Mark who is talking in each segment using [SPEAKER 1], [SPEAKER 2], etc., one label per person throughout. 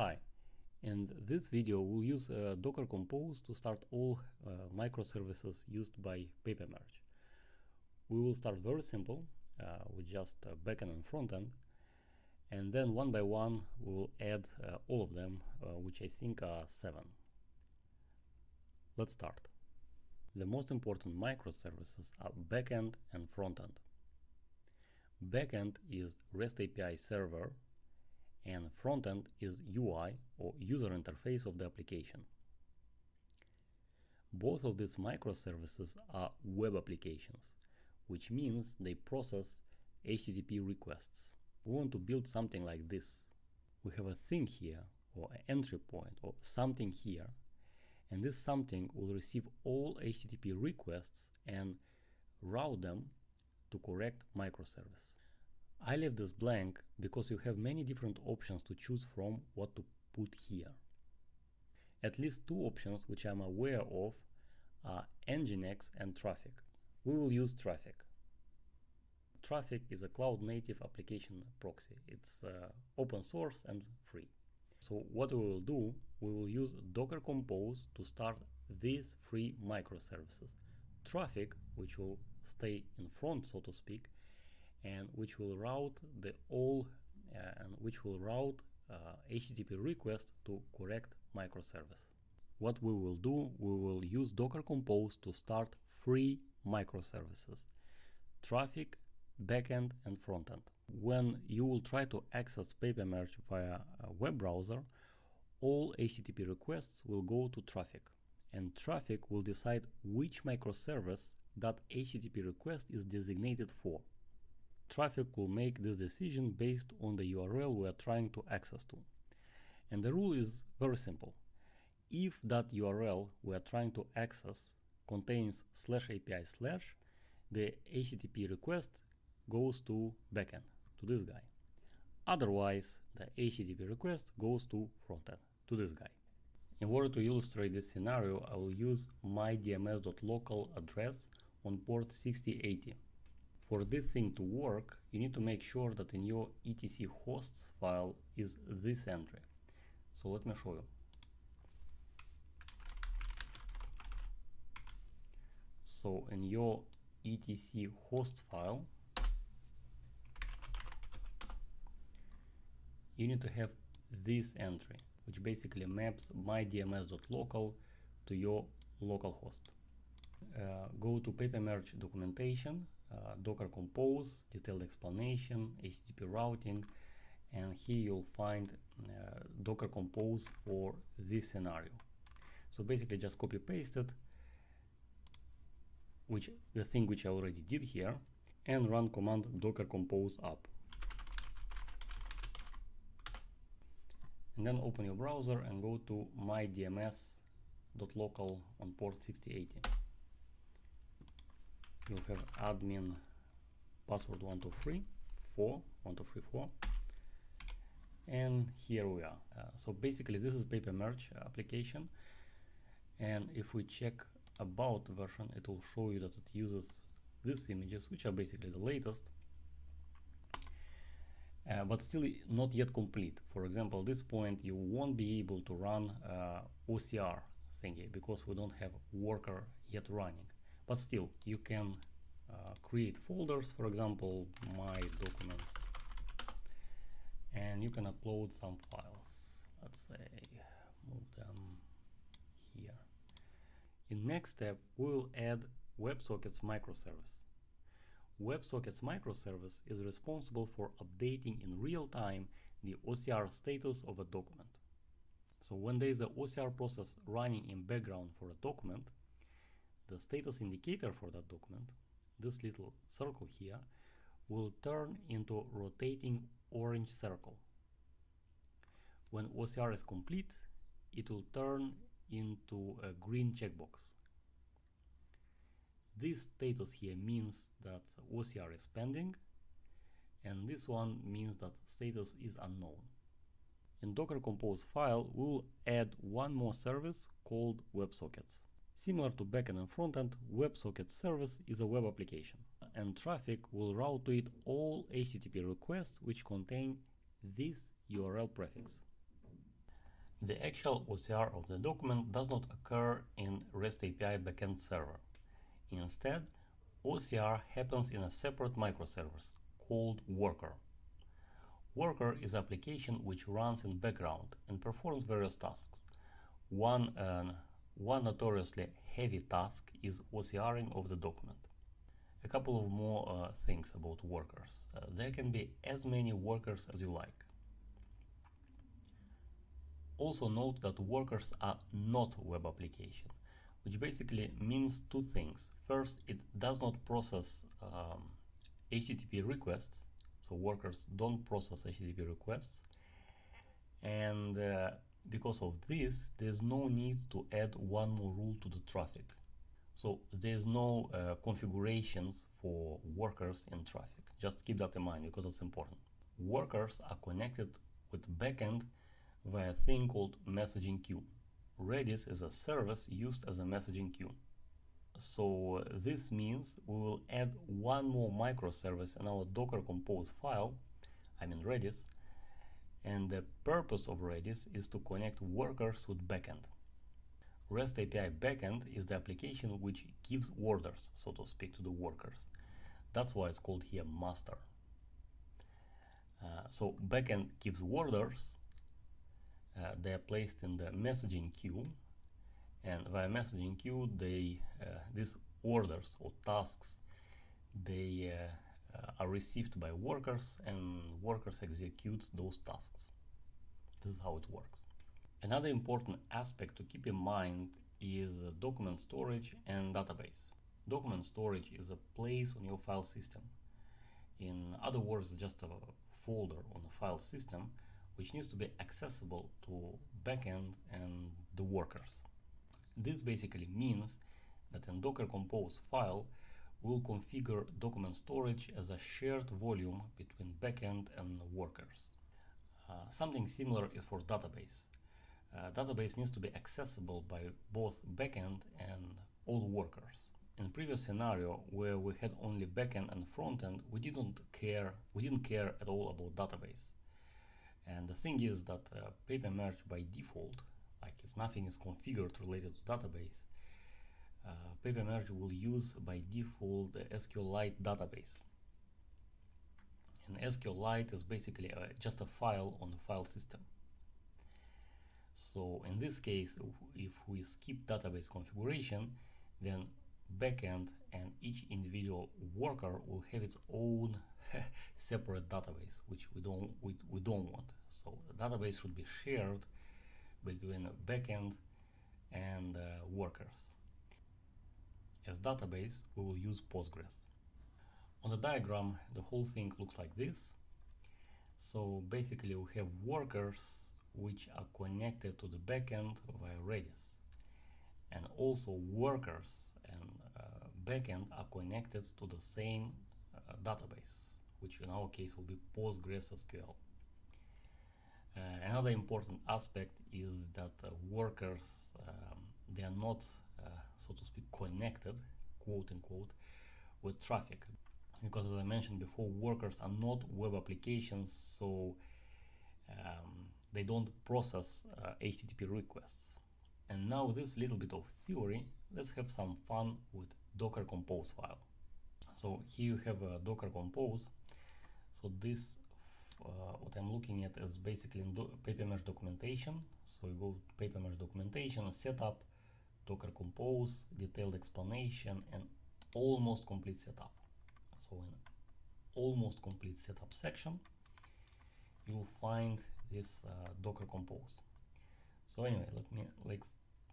[SPEAKER 1] Hi, in this video we'll use Docker Compose to start all microservices used by Papermerge. We will start very simple with just backend and front-end, and then one by one we will add all of them, which I think are 7. Let's start. The most important microservices are backend and front-end. Backend is REST API server, and front-end is UI or user interface of the application. Both of these microservices are web applications, which means they process HTTP requests. We want to build something like this. We have a thing here, or an entry point, or something here, and this something will receive all HTTP requests and route them to correct microservice. I left this blank because you have many different options to choose from what to put here. At least two options which I'm aware of are Nginx and Traefik. We will use Traefik. Traefik is a cloud-native application proxy. It's open source and free. So what we will do, we will use Docker Compose to start these free microservices. Traefik, which will stay in front, so to speak, and which will route HTTP request to correct microservice. What we will do, we will use Docker Compose to start free microservices: Traefik, backend, and frontend. When you will try to access Papermerge via a web browser, all HTTP requests will go to Traefik, and Traefik will decide which microservice that HTTP request is designated for. Traefik will make this decision based on the URL we are trying to access to. And the rule is very simple. If that URL we are trying to access contains /API/, the HTTP request goes to backend, to this guy. Otherwise, the HTTP request goes to frontend, to this guy. In order to illustrate this scenario, I will use my dms.local address on port 6080. For this thing to work, you need to make sure that in your etc hosts file is this entry. So let me show you. So in your etc hosts file, you need to have this entry, which basically maps my dms.local to your localhost. Go to Papermerge documentation, Docker Compose, detailed explanation, HTTP routing, and here you'll find Docker Compose for this scenario. So basically just copy paste it, the thing which I already did here, and run command Docker Compose up. And then open your browser and go to my dms.local on port 6080. You'll have admin password 1234, and here we are. So basically this is Papermerge application, and if we check about version, it will show you that it uses these images, which are basically the latest, but still not yet complete. For example, at this point you won't be able to run OCR thingy because we don't have worker yet running. But still, you can create folders, for example, my documents, and you can upload some files. Let's say move them here. In next step, we'll add Websockets microservice. Websockets microservice is responsible for updating in real time the OCR status of a document. So when there is an OCR process running in background for a document, the status indicator for that document, this little circle here, will turn into rotating orange circle. When OCR is complete, it will turn into a green checkbox. This status here means that OCR is pending, and this one means that status is unknown. In Docker Compose file, we will add one more service called Websockets. Similar to backend and frontend, Websockets service is a web application, and Traefik will route to it all HTTP requests which contain this URL prefix. The actual OCR of the document does not occur in REST API backend server. Instead, OCR happens in a separate microservice called worker. Worker is an application which runs in background and performs various tasks. One notoriously heavy task is OCRing of the document. A couple of more things about workers. There can be as many workers as you like. Also note that workers are not web application, which basically means two things. First, it does not process HTTP requests, so workers don't process HTTP requests, and because of this, there's no need to add one more rule to the Traefik. So there's no configurations for workers in Traefik. Just keep that in mind because it's important. Workers are connected with backend via a thing called messaging queue. Redis is a service used as a messaging queue. So this means we will add one more microservice in our Docker Compose file, Redis, and the purpose of Redis is to connect workers with backend. REST API backend is the application which gives orders, so to speak, to the workers. That's why it's called here master. So backend gives orders. They are placed in the messaging queue, and via messaging queue, these orders or tasks, they are received by workers, and workers execute those tasks. This is how it works. Another important aspect to keep in mind is document storage and database. Document storage is a place on your file system. In other words, just a folder on a file system which needs to be accessible to backend and the workers. This basically means that in Docker Compose file, we'll configure document storage as a shared volume between backend and workers. Something similar is for database. Database needs to be accessible by both backend and all workers. In previous scenario where we had only backend and front-end, we didn't care at all about database. And the thing is that Papermerge by default, like if nothing is configured related to database, Papermerge will use by default the SQLite database. And SQLite is basically just a file on the file system. So in this case, if we skip database configuration, then backend and each individual worker will have its own separate database, which we don't want. So the database should be shared between backend and workers. As database, we will use Postgres. On the diagram, the whole thing looks like this. So basically, we have workers which are connected to the backend via Redis, and also workers and backend are connected to the same database, which in our case will be PostgreSQL. Another important aspect is that workers, they are not, so to speak, connected, quote unquote, with Traefik, because as I mentioned before, workers are not web applications, so they don't process HTTP requests. And now this little bit of theory, let's have some fun with Docker Compose file. So here you have a Docker Compose. So this, what I'm looking at is basically in Papermerge documentation. So you go to Papermerge documentation, setup, Docker Compose, detailed explanation, and almost complete setup. So in almost complete setup section, you will find this Docker Compose. So anyway, let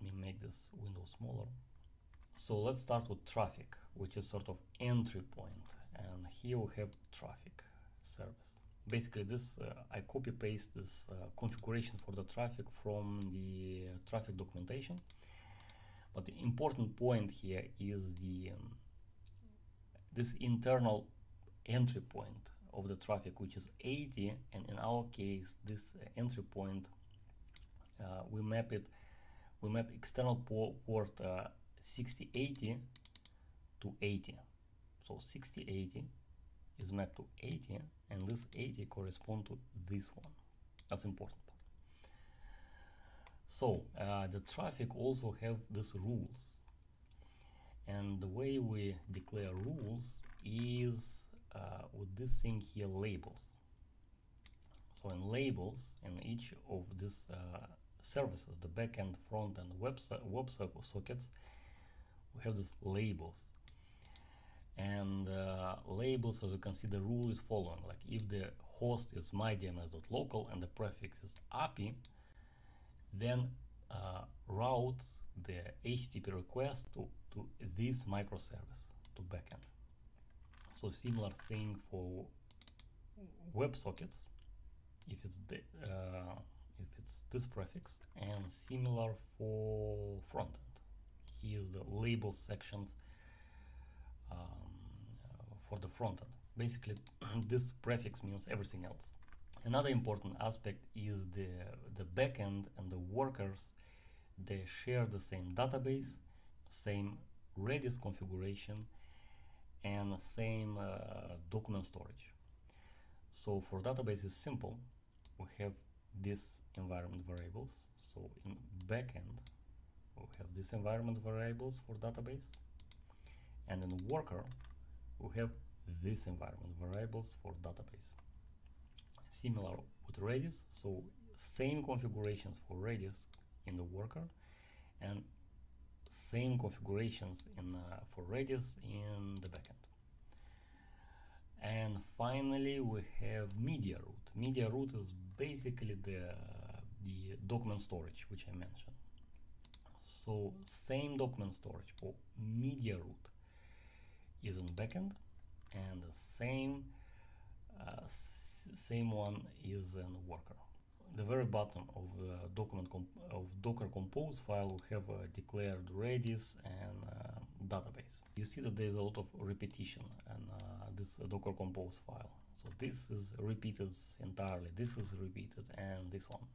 [SPEAKER 1] me make this window smaller. So let's start with Traefik, which is sort of entry point, and here we have Traefik service. Basically, this I copy paste this configuration for the Traefik from the Traefik documentation. But the important point here is the this internal entry point of the Traefik, which is 80, and in our case, this entry point we map external port 6080 to 80. So 6080 is mapped to 80, and this 80 corresponds to this one. That's important. So the Traefik also have these rules, and the way we declare rules is with this thing here, labels. So in labels, in each of these services, the backend, front-end, Websockets, we have these labels. And labels, as you can see, the rule is following. Like if the host is mydms.local and the prefix is API, then routes the HTTP request to this microservice, to backend. So similar thing for WebSockets, if it's this prefix, and similar for frontend. Here's the label sections for the frontend. Basically, this prefix means everything else. Another important aspect is the backend and the workers. They share the same database, same Redis configuration, and same document storage. So for database is simple. We have this environment variables. So in backend, we have this environment variables for database, and in worker, we have this environment variables for database. Similar with Redis, so same configurations for Redis in the worker, and same configurations in for Redis in the backend. And finally, we have media root. Media root is basically the document storage, which I mentioned. So same document storage for media root is in backend, and the same one is in worker. The very bottom of the Docker Compose file, we have declared Redis and database. You see that there is a lot of repetition in this Docker Compose file. So this is repeated entirely, this is repeated, and this one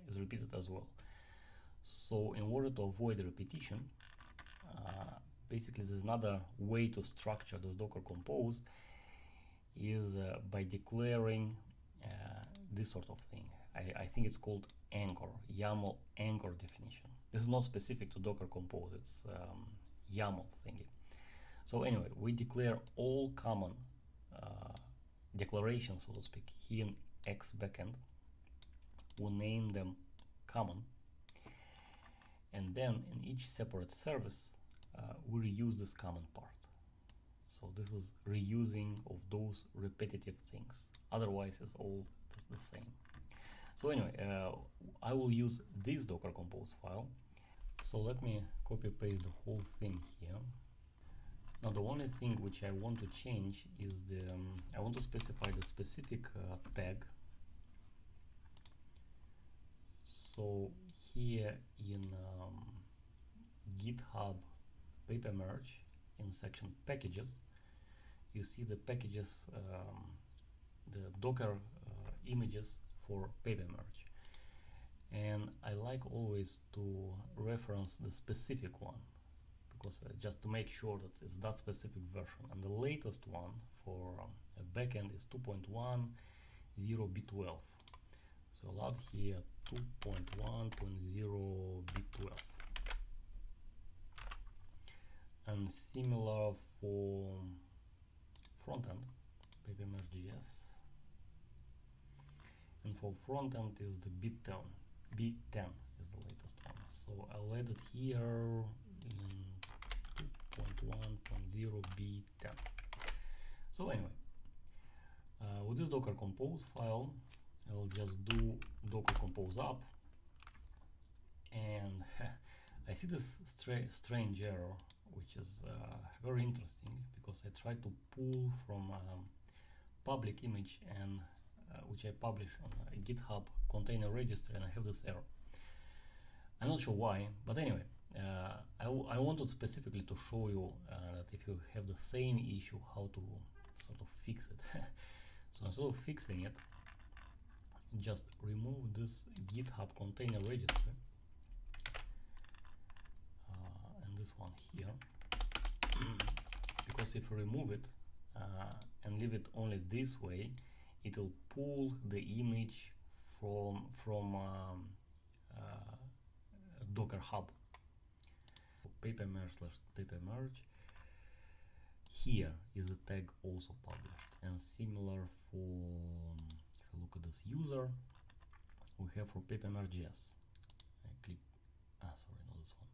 [SPEAKER 1] is repeated as well. So in order to avoid repetition, basically there's another way to structure this Docker Compose is by declaring this sort of thing. I think it's called anchor, YAML anchor definition. This is not specific to Docker Compose, it's YAML thingy. So anyway, we declare all common declarations, so to speak, here in X backend. We name them common, and then in each separate service we reuse this common part. So this is reusing of those repetitive things, otherwise it's all the same. So anyway, I will use this Docker Compose file. So let me copy paste the whole thing here. Now the only thing which I want to change is I want to specify the specific tag. So here in GitHub Papermerge, in section packages, you see the packages, the Docker images for Papermerge, and I like always to reference the specific one, because just to make sure that it's that specific version. And the latest one for a backend is 2.10b12. So I'll add here 2.1.0b12. And similar for front-end, Papermerge.js. And for front-end is the B10. B10 is the latest one. So I'll add it here in 2.1.0b10. So anyway, with this Docker Compose file, I'll just do Docker Compose up, and I see this strange error, which is very interesting, because I tried to pull from public image, and which I publish on a GitHub container registry, and I have this error. I'm not sure why, but anyway, I wanted specifically to show you that if you have the same issue, how to sort of fix it. So instead of fixing it, just remove this GitHub container registry and this one here, because if you remove it and leave it only this way, it will pull the image from Docker Hub. Papermerge/Papermerge. Here is the tag also published, and similar for, if you look at this user, we have for Papermerge.js. I click, sorry, not this one.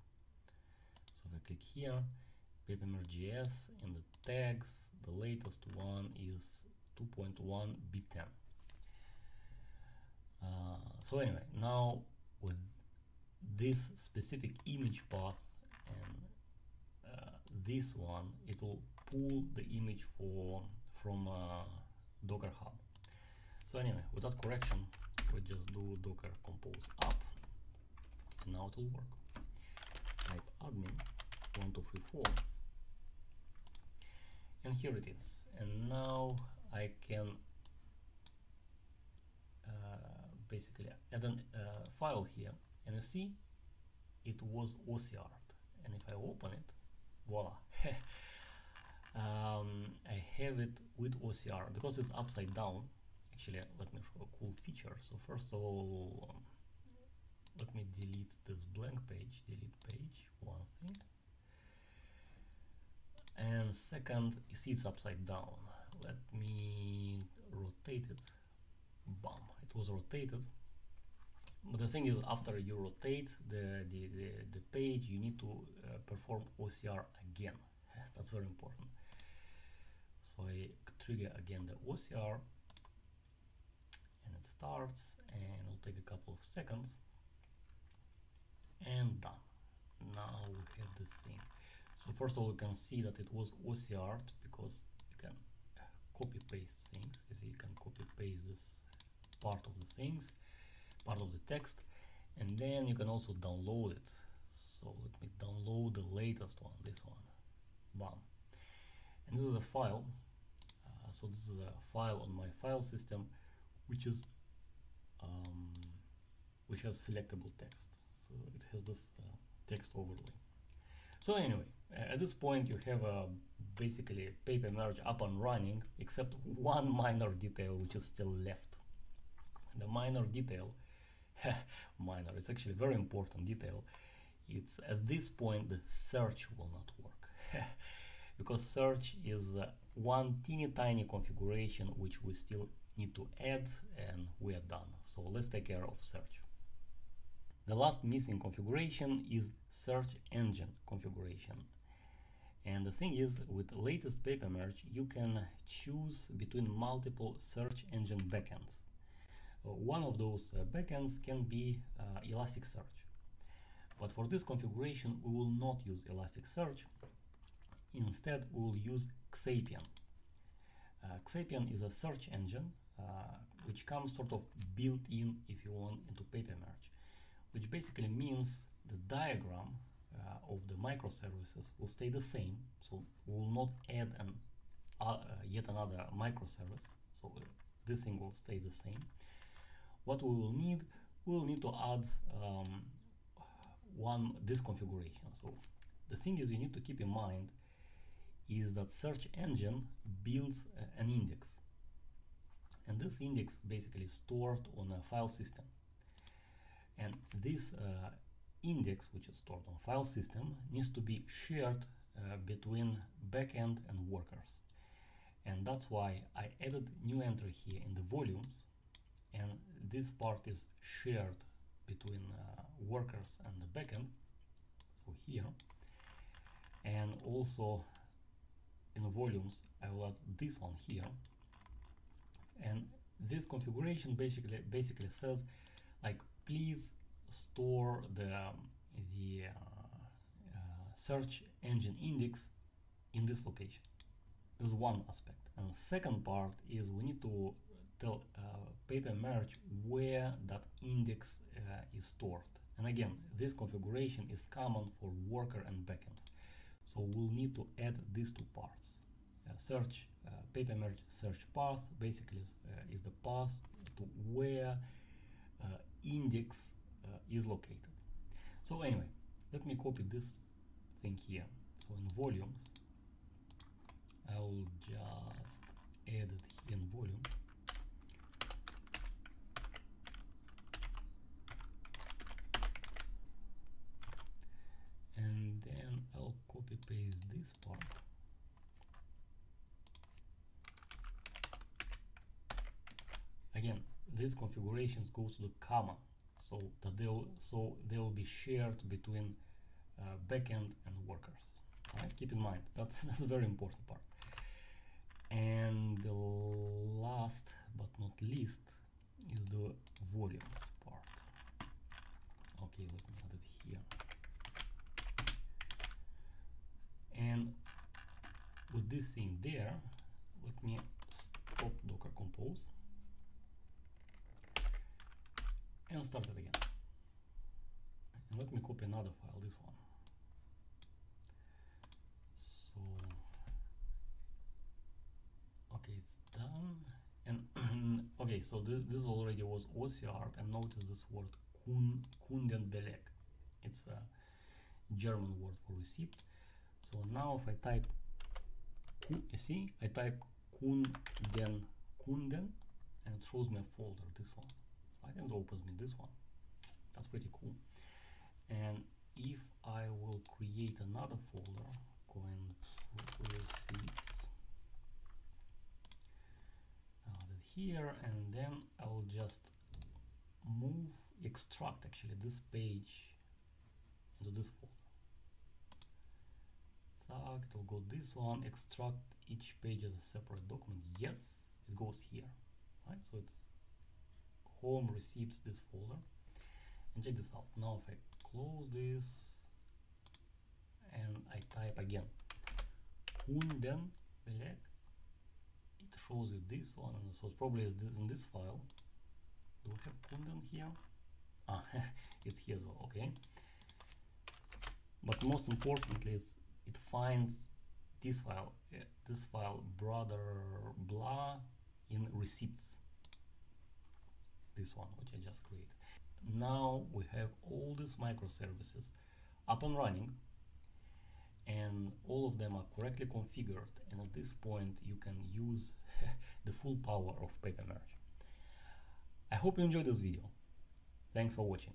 [SPEAKER 1] So if I click here, Papermerge.js, in the tags, the latest one is 2.1 B10. So anyway, now with this specific image path and this one, it will pull the image from Docker Hub. So anyway, without correction, we just do docker compose up, and now it will work. Type admin 1234, and here it is. And now I can basically add a file here, and you see it was OCR'd, and if I open it, voila. I have it with OCR because it's upside down. Actually, let me show a cool feature. So first of all, let me delete this blank page, delete page, one thing. And second, you see it's upside down. Let me rotate it. Bam, it was rotated. But the thing is, after you rotate the page, you need to perform OCR again. That's very important. So I trigger again the OCR, and it starts, and it'll take a couple of seconds, and done. Now we have this thing. So first of all, you can see that it was OCR'd because you can copy paste things. You see, you can copy paste this part of the things, part of the text, and then you can also download it. So let me download the latest one, this one. Bam. And this is a file. So this is a file on my file system, which is which has selectable text. So it has this text overlay. So anyway, at this point you have basically Papermerge up and running, except one minor detail which is still left. The minor detail, minor, it's actually a very important detail. It's at this point the search will not work. Because search is one teeny tiny configuration which we still need to add, and we are done. So let's take care of search. The last missing configuration is search engine configuration. And the thing is, with the latest Papermerge, you can choose between multiple search engine backends. One of those backends can be Elasticsearch. But for this configuration, we will not use Elasticsearch. Instead, we will use Xapien. Xapien is a search engine which comes sort of built in, if you want, into Papermerge, which basically means the diagram of the microservices will stay the same. So we will not add yet another microservice. So this thing will stay the same. What we will need to add this configuration. So the thing is, you need to keep in mind is that search engine builds an index, and this index basically stored on a file system, and this index, which is stored on file system, needs to be shared between backend and workers. And that's why I added new entry here in the volumes, and this part is shared between workers and the backend, so here. And also in volumes I will add this one here, and this configuration basically says, like, please store the search engine index in this location. This is one aspect. And the second part is we need to tell Papermerge where that index is stored. And again, this configuration is common for worker and backend. So we'll need to add these two parts. Papermerge search path basically is the path to where index is located. So anyway, let me copy this thing here. So in volumes, I'll just add it here in volume. paste this part. Again, these configurations goes to the comma, so that they'll be shared between backend and workers. Right? Keep in mind that's a very important part. And the last but not least is the volumes part. Okay, let me put it here. And with this thing there, let me stop Docker Compose and start it again. And let me copy another file, this one. So, okay, it's done. And okay, so this already was OCR, and notice this word Kundenbeleg. It's a German word for receipt. So now if I type, you see, I type Kunden, and it shows me a folder, this one. Right, and it opens me this one. That's pretty cool. And if I will create another folder, receipts, here, and then I will just extract actually this page into this folder. So it will go this one, extract each page as a separate document. Yes, it goes here, right? So it's home receipts, this folder. And check this out. Now if I close this and I type again Kundenbeleg, it shows you this one, and so it probably is this in this file. Do we have Kunden here? Ah, it's here as well. Okay. But most importantly is it finds this file brother blah in receipts. This one which I just created. Now we have all these microservices up and running, and all of them are correctly configured, and at this point you can use the full power of Papermerge. I hope you enjoyed this video. Thanks for watching.